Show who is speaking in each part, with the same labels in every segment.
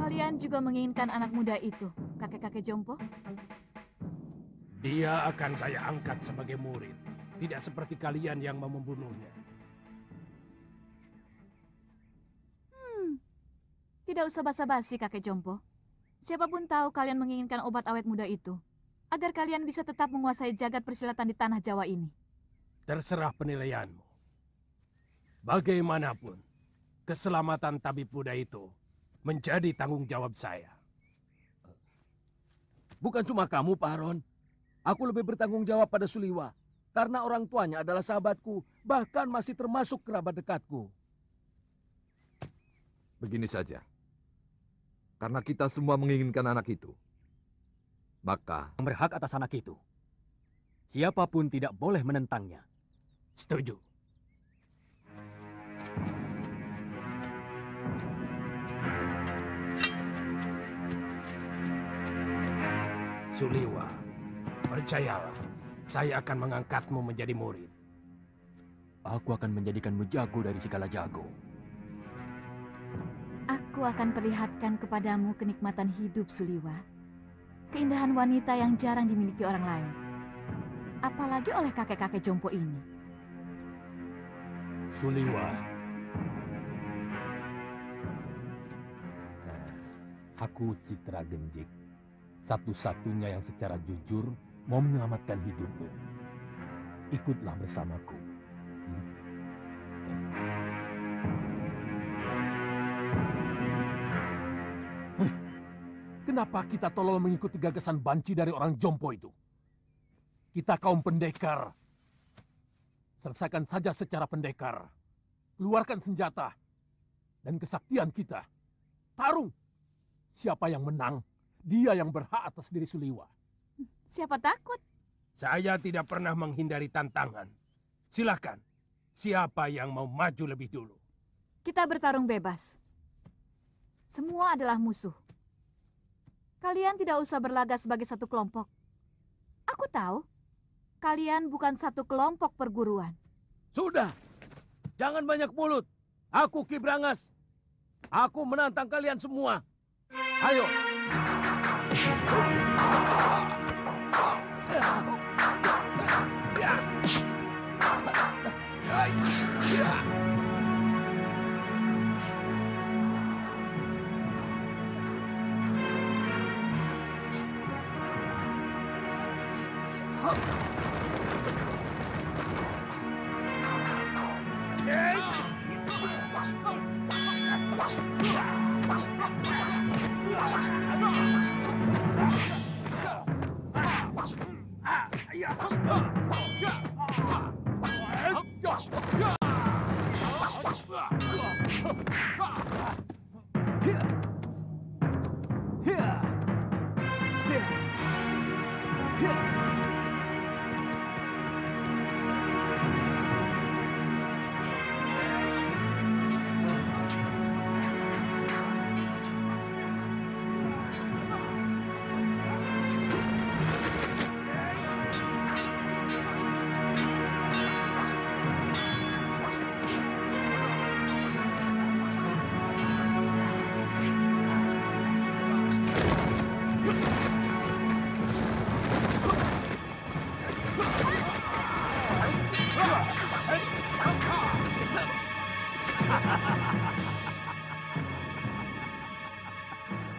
Speaker 1: Kalian juga menginginkan anak muda itu, kakek-kakek jompo?
Speaker 2: Dia akan saya angkat sebagai murid. Tidak seperti kalian yang mau membunuhnya.
Speaker 1: Tidak usah basa-basi, kakek jompo. Siapapun tahu kalian menginginkan obat awet muda itu, agar kalian bisa tetap menguasai jagat persilatan di tanah Jawa ini.
Speaker 2: Terserah penilaianmu. Bagaimanapun, keselamatan tabib muda itu menjadi tanggung jawab saya.
Speaker 3: Bukan cuma kamu, Pak Haron. Aku lebih bertanggung jawab pada Suliwa. Karena orang tuanya adalah sahabatku, bahkan masih termasuk kerabat dekatku.
Speaker 4: Begini saja. Karena kita semua menginginkan anak itu, maka
Speaker 5: yang berhak atas anak itu, siapapun tidak boleh menentangnya.
Speaker 2: Setuju. Suliwa, percayalah, saya akan mengangkatmu menjadi murid.
Speaker 5: Aku akan menjadikanmu jago dari segala jago.
Speaker 1: Aku akan perlihatkan kepadamu kenikmatan hidup, Suliwa. Keindahan wanita yang jarang dimiliki orang lain. Apalagi oleh kakek-kakek jompo ini.
Speaker 2: Suliwa. Aku Citra Genjik, satu-satunya yang secara jujur mau menyelamatkan hidupmu. Ikutlah bersamaku. Kenapa kita tolong mengikuti gagasan banci dari orang Jompo itu? Kita kaum pendekar. Selesaikan saja secara pendekar. Keluarkan senjata dan kesaktian kita. Tarung. Siapa yang menang, dia yang berhak atas diri Suliwa.
Speaker 1: Siapa takut?
Speaker 2: Saya tidak pernah menghindari tantangan. Silakan. Siapa yang mau maju lebih dulu?
Speaker 1: Kita bertarung bebas. Semua adalah musuh. Kalian tidak usah berlagak sebagai satu kelompok. Aku tahu, kalian bukan satu kelompok perguruan.
Speaker 3: Sudah, jangan banyak mulut. Aku Ki Brangas. Aku menantang kalian semua. Ayo.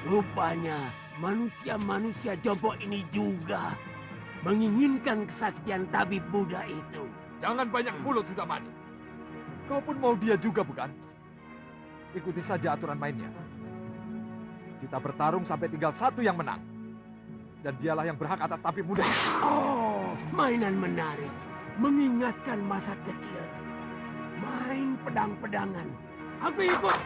Speaker 6: Rupanya manusia-manusia Jompo ini juga menginginkan kesaktian tabib Buddha itu.
Speaker 4: Jangan banyak mulut, Sudamani. Kau pun mau dia juga, bukan? Ikuti saja aturan mainnya. Kita bertarung sampai tinggal satu yang menang. Dan dialah yang berhak atas tabib muda.
Speaker 6: Oh, mainan menarik. Mengingatkan masa kecil. Main pedang-pedangan. Aku ikut.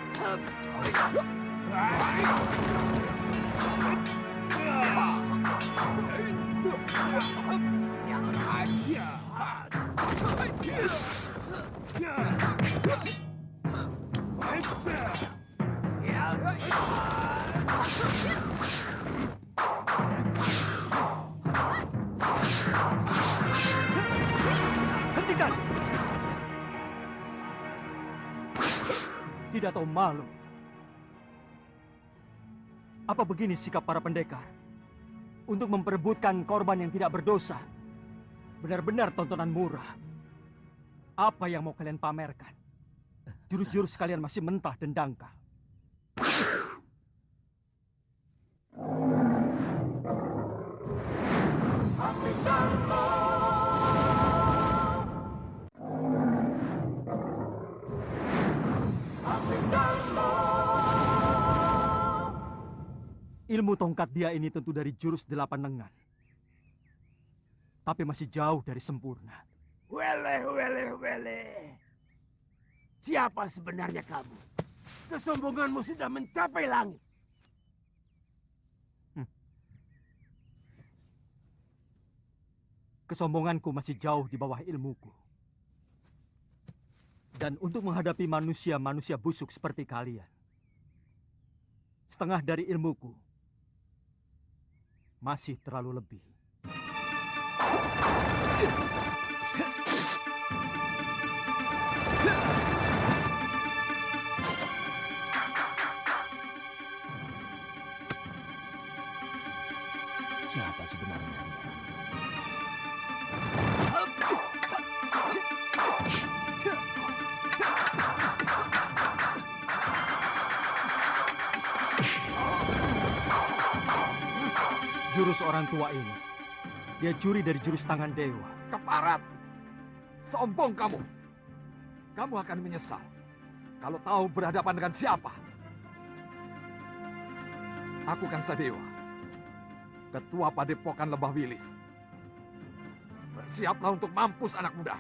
Speaker 5: Hentikan! Tidak tahu malu. Apa begini sikap para pendekar? Untuk memperebutkan korban yang tidak berdosa. Benar-benar tontonan murah. Apa yang mau kalian pamerkan? Jurus-jurus kalian masih mentah dan dangkal. Ilmu tongkat dia ini tentu dari jurus 8 lengan. Tapi masih jauh dari sempurna.
Speaker 6: Wele. Siapa sebenarnya kamu? Kesombonganmu sudah mencapai langit.
Speaker 5: Kesombonganku masih jauh di bawah ilmuku. Dan untuk menghadapi manusia-manusia busuk seperti kalian, setengah dari ilmuku masih terlalu lebih.
Speaker 3: Siapa sebenarnya dia?
Speaker 5: jurus orang tua ini. Dia curi dari jurus tangan dewa.
Speaker 4: Keparat! Sombong kamu! Kamu akan menyesal kalau tahu berhadapan dengan siapa. Aku Kangsa Dewa, Ketua Padepokan Lebah Wilis. Bersiaplah untuk mampus anak muda.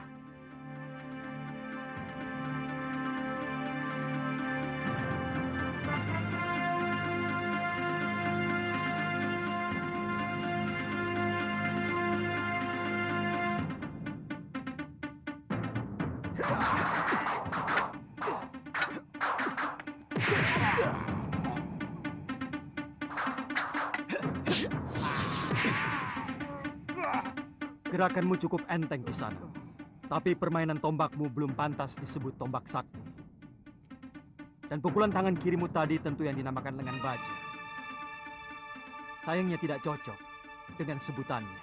Speaker 5: Gerakanmu cukup enteng di sana. Tapi permainan tombakmu belum pantas disebut tombak sakti. Dan pukulan tangan kirimu tadi tentu yang dinamakan lengan baja. Sayangnya tidak cocok dengan sebutannya.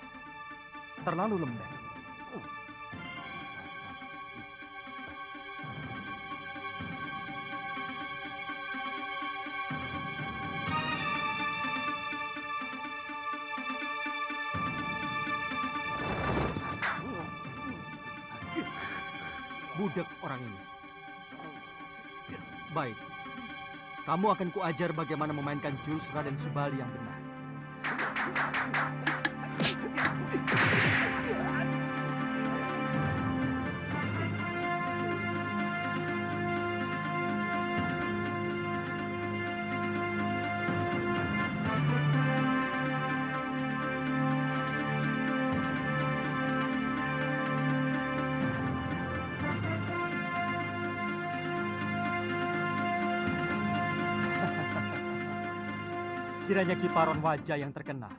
Speaker 5: Terlalu lembek. Budak orang ini. Baik, kamu akan kuajar bagaimana memainkan jurus Raden Subali yang benar. Kiranya kiparon wajah yang terkenal.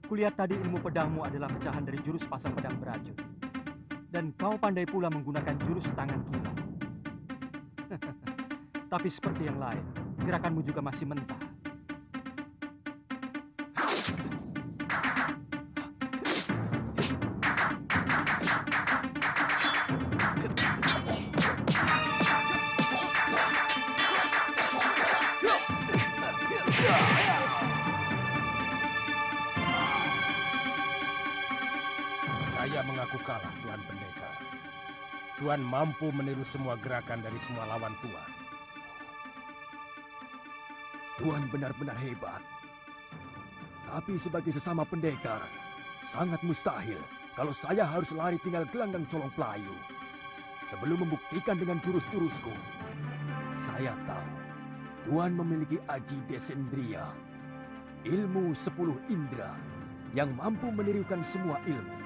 Speaker 5: Kulihat tadi ilmu pedangmu adalah pecahan dari jurus pasang pedang beracun. Dan kau pandai pula menggunakan jurus tangan kiri. Tapi seperti yang lain, gerakanmu juga masih mentah.
Speaker 6: Saya mengaku kalah, Tuan Pendekar. Tuan mampu meniru semua gerakan dari semua lawan Tuan.
Speaker 3: Tuan benar-benar hebat. Tapi sebagai sesama pendekar, sangat mustahil kalau saya harus lari tinggal gelanggang colong pelayu. Sebelum membuktikan dengan jurus-jurusku, saya tahu Tuan memiliki Aji Desendriya, ilmu 10 indera yang mampu menirukan semua ilmu.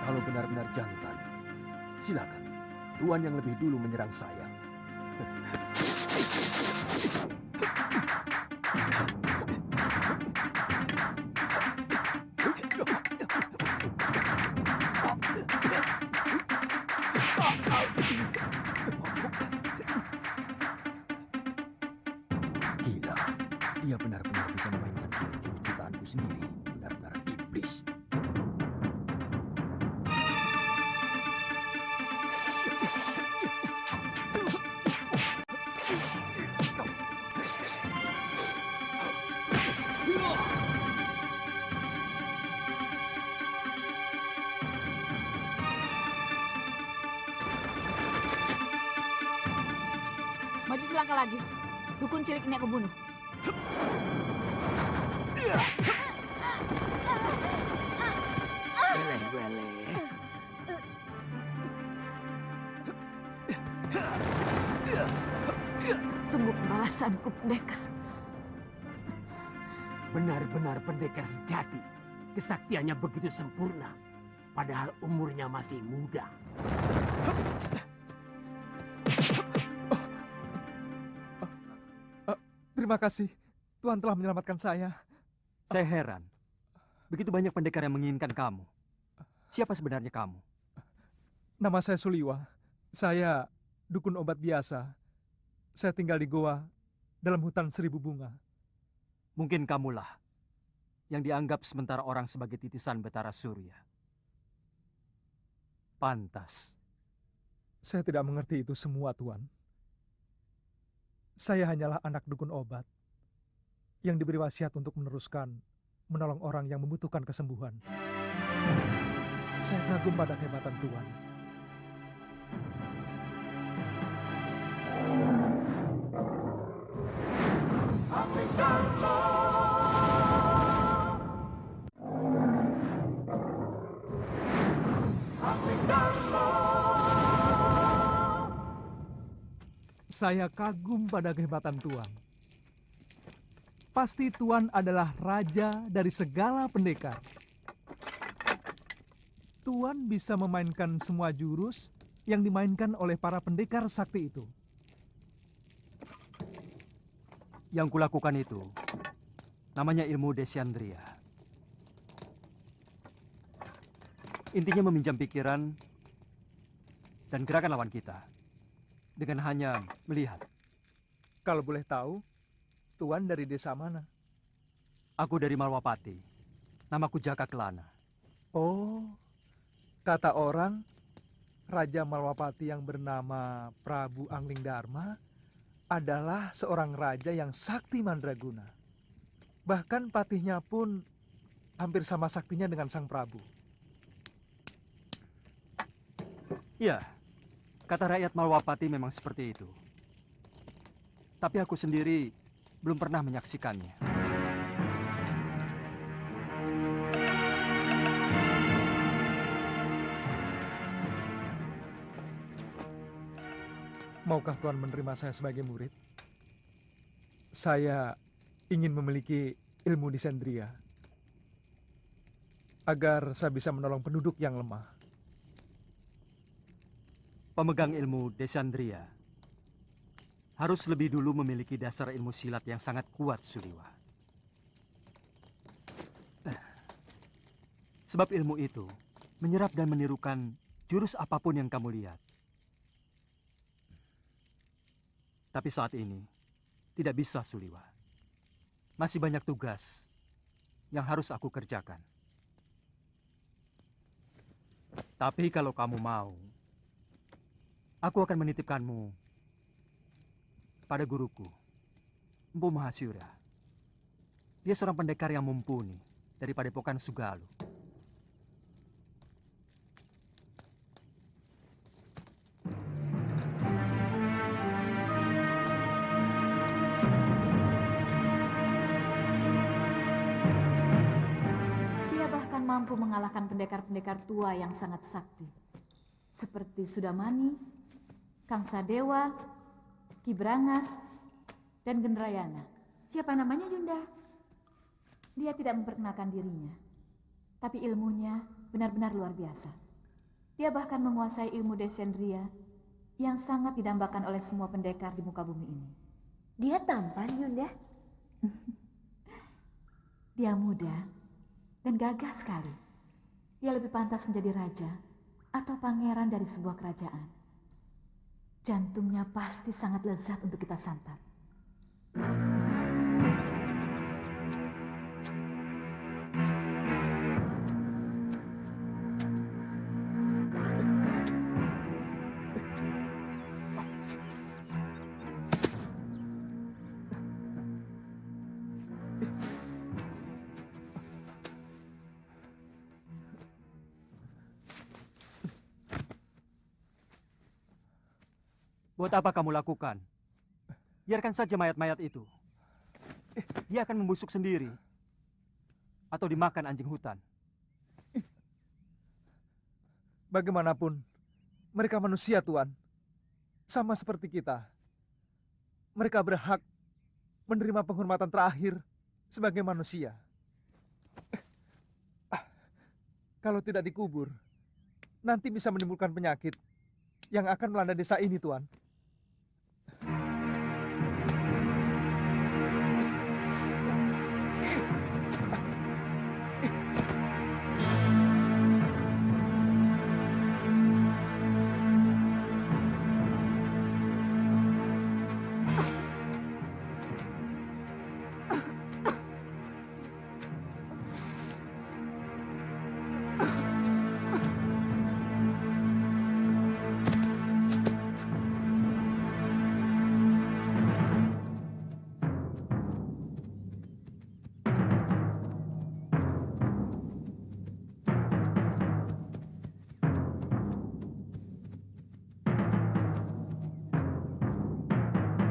Speaker 3: Kalau benar-benar jantan, silakan. Tuan yang lebih dulu menyerang saya. Gila, dia benar-benar bisa memainkan jurus-jurus ciptaanku sendiri. Benar-benar iblis.
Speaker 1: Maju selangkah lagi. Dukun cilik ini aku bunuh.
Speaker 6: Weleh-weleh.
Speaker 1: Tunggu pembalasanku, pendekar.
Speaker 6: Benar-benar pendekar sejati. Kesaktiannya begitu sempurna. Padahal umurnya masih muda.
Speaker 7: Terima kasih. Tuhan telah menyelamatkan saya.
Speaker 5: Saya heran. Begitu banyak pendekar yang menginginkan kamu. Siapa sebenarnya kamu?
Speaker 7: Nama saya Suliwa. Saya dukun obat biasa. Saya tinggal di goa dalam hutan 1000 bunga.
Speaker 5: Mungkin kamulah yang dianggap sementara orang sebagai titisan betara surya. Pantas.
Speaker 7: Saya tidak mengerti itu semua, Tuan. Saya hanyalah anak dukun obat yang diberi wasiat untuk menolong orang yang membutuhkan kesembuhan. Saya kagum pada kehebatan Tuan. Saya kagum pada kehebatan Tuan. Pasti Tuan adalah raja dari segala pendekar. Tuan bisa memainkan semua jurus yang dimainkan oleh para pendekar sakti itu.
Speaker 5: Yang kulakukan itu namanya ilmu Desyandria. Intinya meminjam pikiran dan gerakan lawan kita dengan hanya melihat.
Speaker 7: Kalau boleh tahu, Tuan dari desa mana?
Speaker 5: Aku dari Malwapati. Namaku Jaka Kelana.
Speaker 7: Oh, kata orang, Raja Malwapati yang bernama Prabu Angling Dharma adalah seorang raja yang sakti mandraguna. Bahkan patihnya pun hampir sama saktinya dengan sang Prabu.
Speaker 5: Iya, kata rakyat Malwapati memang seperti itu. Tapi aku sendiri belum pernah menyaksikannya.
Speaker 7: Maukah Tuan menerima saya sebagai murid? Saya ingin memiliki ilmu Desandria agar saya bisa menolong penduduk yang lemah.
Speaker 5: Pemegang ilmu Desandria harus lebih dulu memiliki dasar ilmu silat yang sangat kuat, Suliwa. Sebab ilmu itu menyerap dan menirukan jurus apapun yang kamu lihat. Tapi saat ini tidak bisa, Suliwa. Masih banyak tugas yang harus aku kerjakan. Tapi kalau kamu mau, aku akan menitipkanmu pada guruku, Empu Mahasyura. Dia seorang pendekar yang mumpuni dari Padepokan Sugalu.
Speaker 1: Dia bahkan mampu mengalahkan pendekar-pendekar tua yang sangat sakti. Seperti Sudamani, Kang Sadewa, Ki Brangas, dan Gendrayana.
Speaker 8: Siapa namanya, Yunda?
Speaker 1: Dia tidak memperkenalkan dirinya, tapi ilmunya benar-benar luar biasa. Dia bahkan menguasai ilmu Desandria yang sangat didambakan oleh semua pendekar di muka bumi ini.
Speaker 8: Dia tampan, Yunda.
Speaker 1: Dia muda dan gagah sekali. Dia lebih pantas menjadi raja atau pangeran dari sebuah kerajaan. Jantungnya pasti sangat lezat untuk kita santap.
Speaker 5: Buat apa kamu lakukan? Biarkan saja mayat-mayat itu. Dia akan membusuk sendiri. Atau dimakan anjing hutan.
Speaker 7: Bagaimanapun, mereka manusia, Tuan. Sama seperti kita. Mereka berhak menerima penghormatan terakhir sebagai manusia. Kalau tidak dikubur, nanti bisa menimbulkan penyakit yang akan melanda desa ini, Tuan.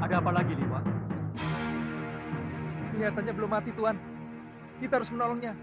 Speaker 5: Ada apa lagi, Liwa?
Speaker 7: Kelihatannya belum mati, Tuan. Kita harus menolongnya.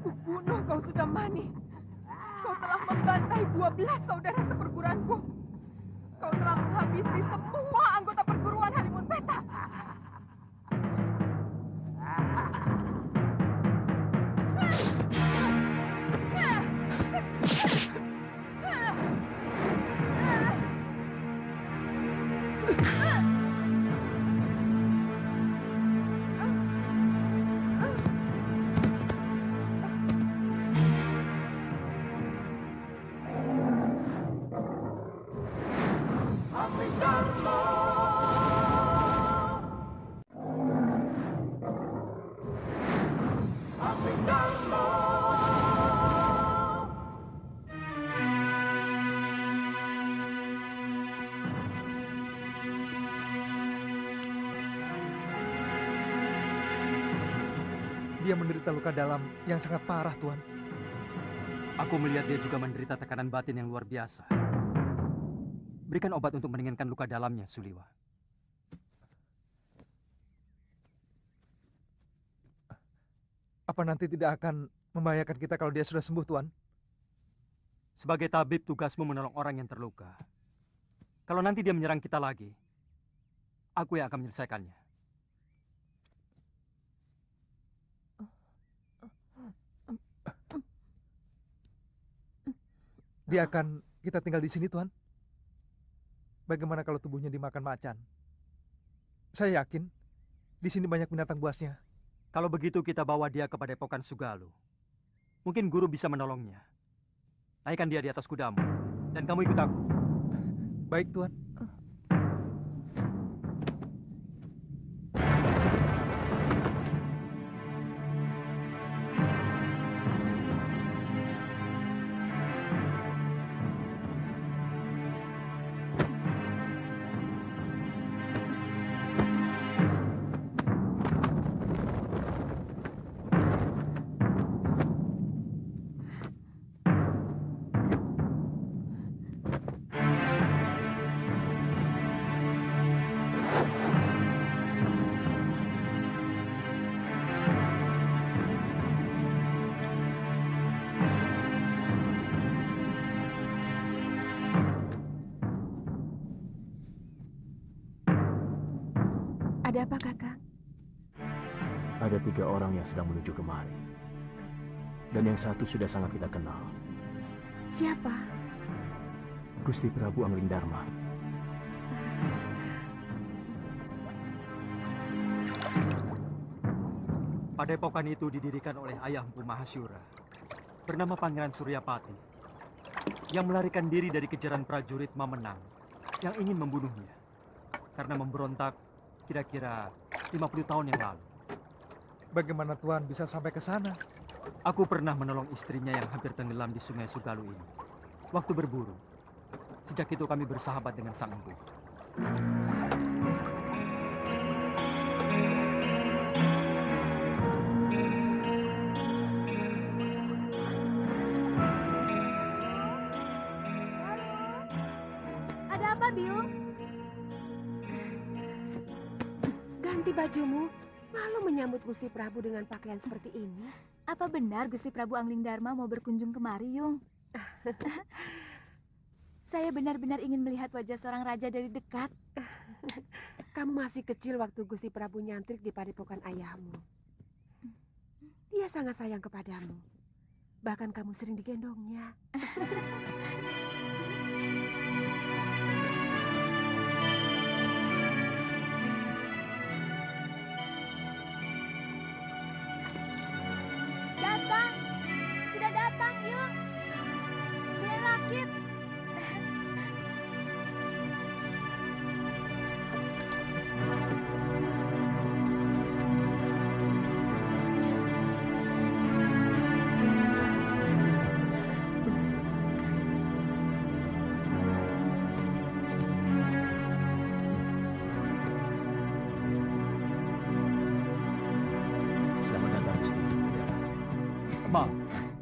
Speaker 9: Kubunuh kau sudah mani. Kau telah membantai 12 saudara seperguruanku. Kau telah menghabisi semua anggota perguruan Halimun Petak.
Speaker 7: Dia menderita luka dalam yang sangat parah, Tuan.
Speaker 5: Aku melihat dia juga menderita tekanan batin yang luar biasa. Berikan obat untuk meringankan luka dalamnya, Suliwa.
Speaker 7: Apa nanti tidak akan membahayakan kita kalau dia sudah sembuh, Tuan?
Speaker 5: Sebagai tabib, tugasmu menolong orang yang terluka. Kalau nanti dia menyerang kita lagi, aku yang akan menyelesaikannya.
Speaker 7: Dia akan kita tinggal di sini, Tuan. Bagaimana kalau tubuhnya dimakan macan? Saya yakin di sini banyak binatang buasnya.
Speaker 5: Kalau begitu kita bawa dia ke Padepokan Sugalu. Mungkin guru bisa menolongnya. Naikkan dia di atas kudamu, dan kamu ikut aku.
Speaker 7: Baik, Tuan.
Speaker 8: Ada apa, Kakak?
Speaker 3: Ada 3 orang yang sedang menuju kemari. Dan yang satu sudah sangat kita kenal.
Speaker 8: Siapa?
Speaker 3: Gusti Prabu Anglingdarma.
Speaker 5: Padepokan itu didirikan oleh ayah Empu Mahasyura, bernama Pangeran Suryapati, yang melarikan diri dari kejaran prajurit Mamenang yang ingin membunuhnya karena memberontak kira-kira 50 tahun yang lalu.
Speaker 7: Bagaimana Tuan bisa sampai ke sana?
Speaker 5: Aku pernah menolong istrinya yang hampir tenggelam di Sungai Sugalu ini waktu berburu. Sejak itu kami bersahabat dengan Sang Empu.
Speaker 8: Ada apa, Biung? ganti bajumu. Malu menyambut Gusti Prabu dengan pakaian seperti ini.
Speaker 1: Apa benar Gusti Prabu Angling Darma mau berkunjung kemari, Yung? Saya benar-benar ingin melihat wajah seorang raja dari dekat.
Speaker 8: Kamu masih kecil waktu Gusti Prabu nyantrik di padepokan ayahmu. Dia sangat sayang kepadamu. Bahkan kamu sering digendongnya.
Speaker 1: Datang! Sudah datang, Yung! Keren rakit!
Speaker 3: Selamat datang, Gusti.
Speaker 5: Maaf,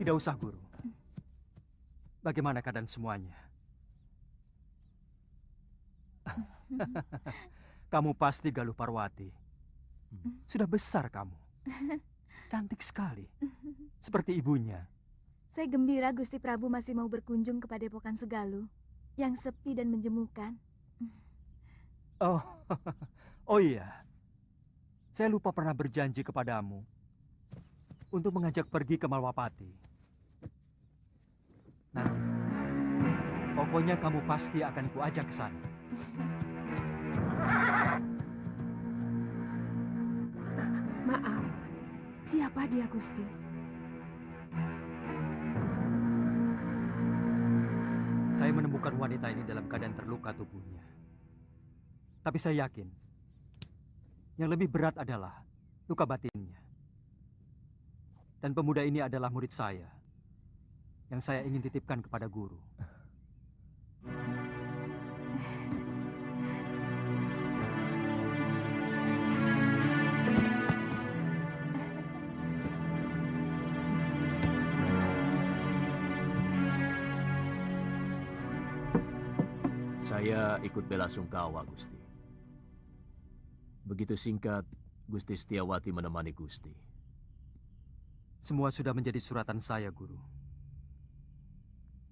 Speaker 5: tidak usah, Guru. Bagaimana keadaan semuanya? Kamu pasti Galuh Parwati. Sudah besar kamu. Cantik sekali. Seperti ibunya.
Speaker 1: Saya gembira Gusti Prabu masih mau berkunjung ke Padepokan Segaluh yang sepi dan menjemukan.
Speaker 5: Oh, oh iya. Saya lupa pernah berjanji kepadamu untuk mengajak pergi ke Malwapati. Nanti, pokoknya kamu pasti akan kuajak ke sana.
Speaker 8: Maaf, siapa dia, Gusti?
Speaker 5: Saya menemukan wanita ini dalam keadaan terluka tubuhnya. Tapi saya yakin, yang lebih berat adalah luka batinnya. Dan pemuda ini adalah murid saya, yang saya ingin titipkan kepada guru.
Speaker 3: Saya ikut bela sungkawa, Gusti. Begitu singkat, Gusti Setiawati menemani Gusti.
Speaker 5: Semua sudah menjadi suratan saya, Guru.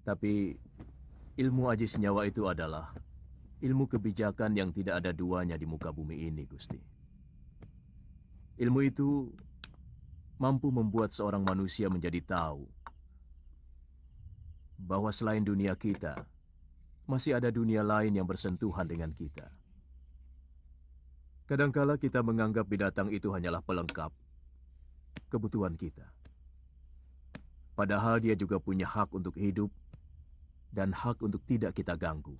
Speaker 3: Tapi ilmu aji senyawa itu adalah ilmu kebijakan yang tidak ada duanya di muka bumi ini, Gusti. Ilmu itu mampu membuat seorang manusia menjadi tahu bahwa selain dunia kita, masih ada dunia lain yang bersentuhan dengan kita. Kadangkala kita menganggap binatang itu hanyalah pelengkap kebutuhan kita. Padahal dia juga punya hak untuk hidup dan hak untuk tidak kita ganggu.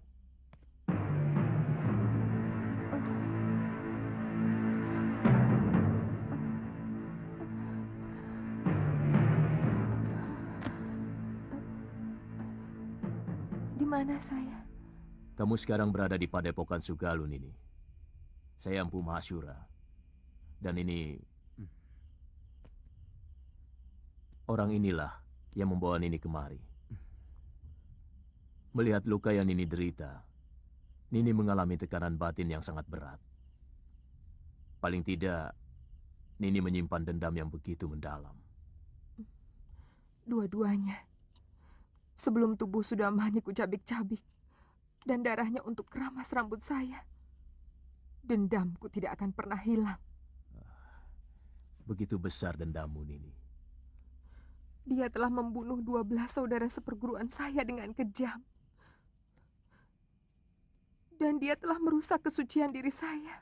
Speaker 9: Di mana saya?
Speaker 3: Kamu sekarang berada di Padepokan Sugaluh, Nini. Saya Empu Mahasyura. Dan ini orang inilah yang membawa Nini kemari. Melihat luka yang Nini derita, Nini mengalami tekanan batin yang sangat berat. Paling tidak, Nini menyimpan dendam yang begitu mendalam.
Speaker 9: Dua-duanya. Sebelum tubuh sudah mani kucabik-cabik dan darahnya untuk keramas rambut saya, dendamku tidak akan pernah hilang.
Speaker 3: Begitu besar dendammu, Nini.
Speaker 9: Dia telah membunuh 12 saudara seperguruan saya dengan kejam. Dan dia telah merusak kesucian diri saya.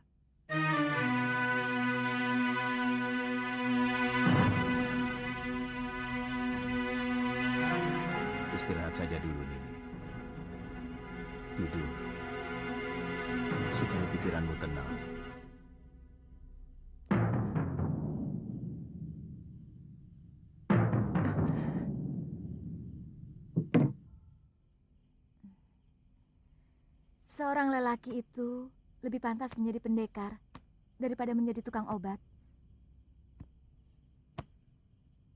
Speaker 3: Istirahat saja dulu, Nini. Tidur. Supaya pikiranmu tenang.
Speaker 1: Seorang lelaki itu lebih pantas menjadi pendekar daripada menjadi tukang obat.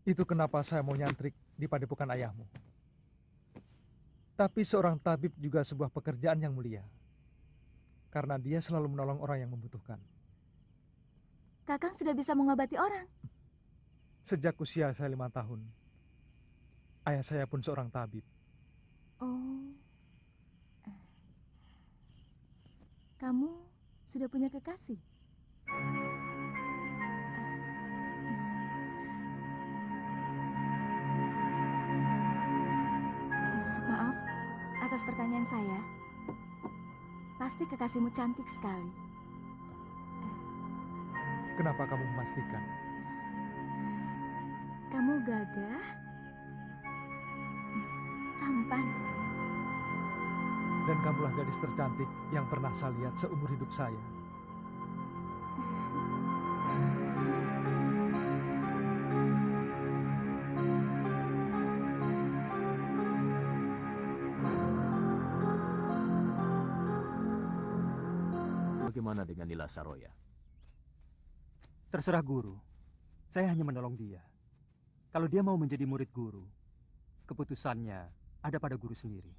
Speaker 7: Itu kenapa saya mau nyantrik di padepokan ayahmu. Tapi seorang tabib juga sebuah pekerjaan yang mulia. Karena dia selalu menolong orang yang membutuhkan.
Speaker 1: Kakang sudah bisa mengobati orang.
Speaker 7: Sejak usia saya 5 tahun, ayah saya pun seorang tabib.
Speaker 1: Oh. Kamu sudah punya kekasih? Maaf atas pertanyaan saya. Pasti kekasihmu cantik sekali.
Speaker 7: Kenapa kamu memastikan?
Speaker 1: Kamu gagah, tampan.
Speaker 7: Dan kamulah gadis tercantik yang pernah saya lihat seumur hidup saya.
Speaker 3: Bagaimana dengan Nila Saroya?
Speaker 5: Terserah guru. Saya hanya menolong dia. Kalau dia mau menjadi murid guru, keputusannya ada pada guru sendiri.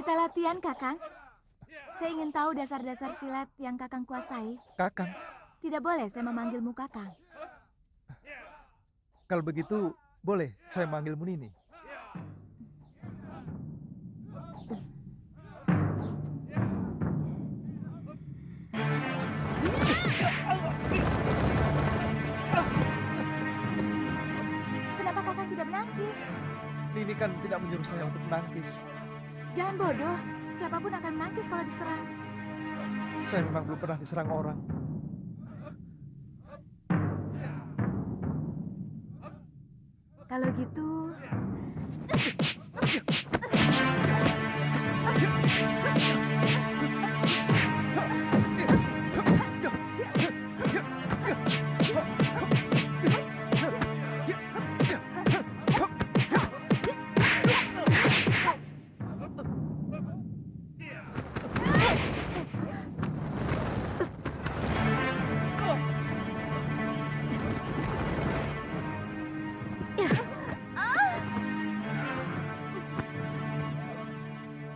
Speaker 1: Kita latihan, Kakang. Saya ingin tahu dasar-dasar silat yang Kakang kuasai.
Speaker 7: Kakang,
Speaker 1: Tidak boleh saya memanggilmu Kakang.
Speaker 7: kalau begitu boleh saya manggilmu Nini.
Speaker 1: Kenapa Kakang tidak menangkis?
Speaker 7: Nini kan tidak menyuruh saya untuk menangkis.
Speaker 1: Jangan bodoh. Siapapun akan menangkis kalau diserang.
Speaker 7: Saya memang belum pernah diserang orang.
Speaker 1: Kalau gitu...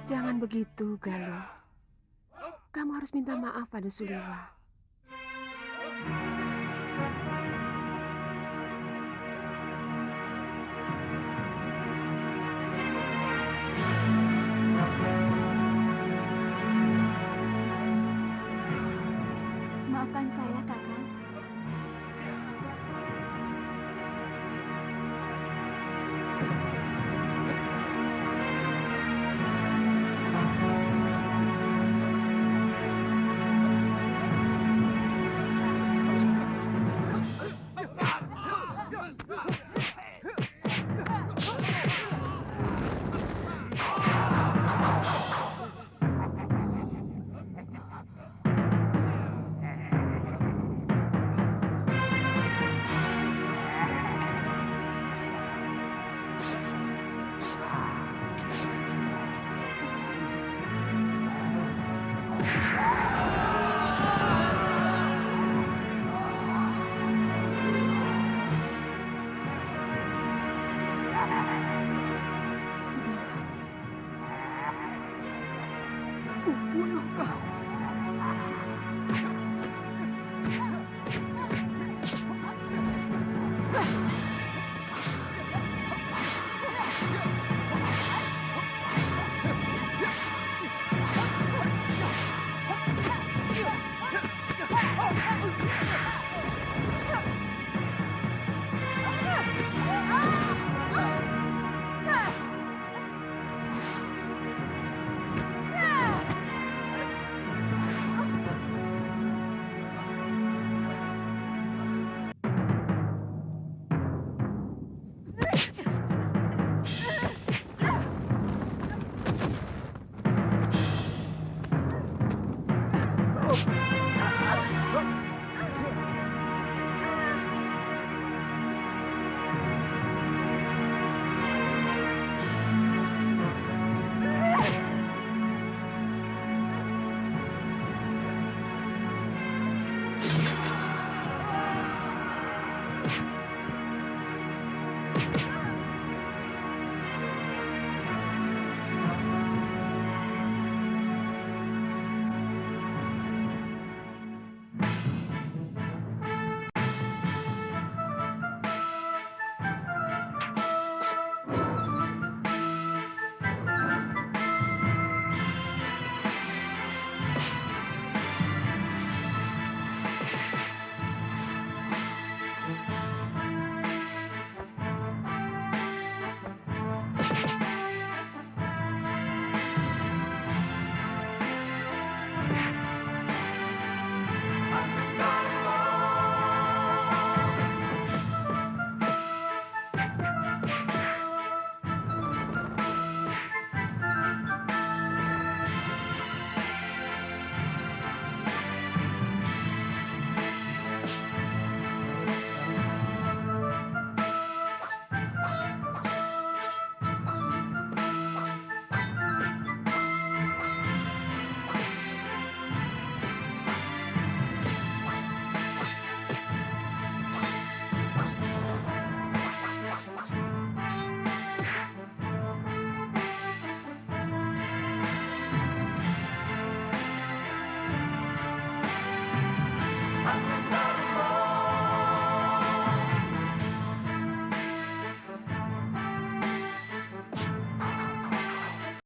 Speaker 8: Jangan begitu, Galuh. Kamu harus minta maaf pada Suliwa.
Speaker 1: Maafkan saya, Kakang.
Speaker 10: Angling Dharma.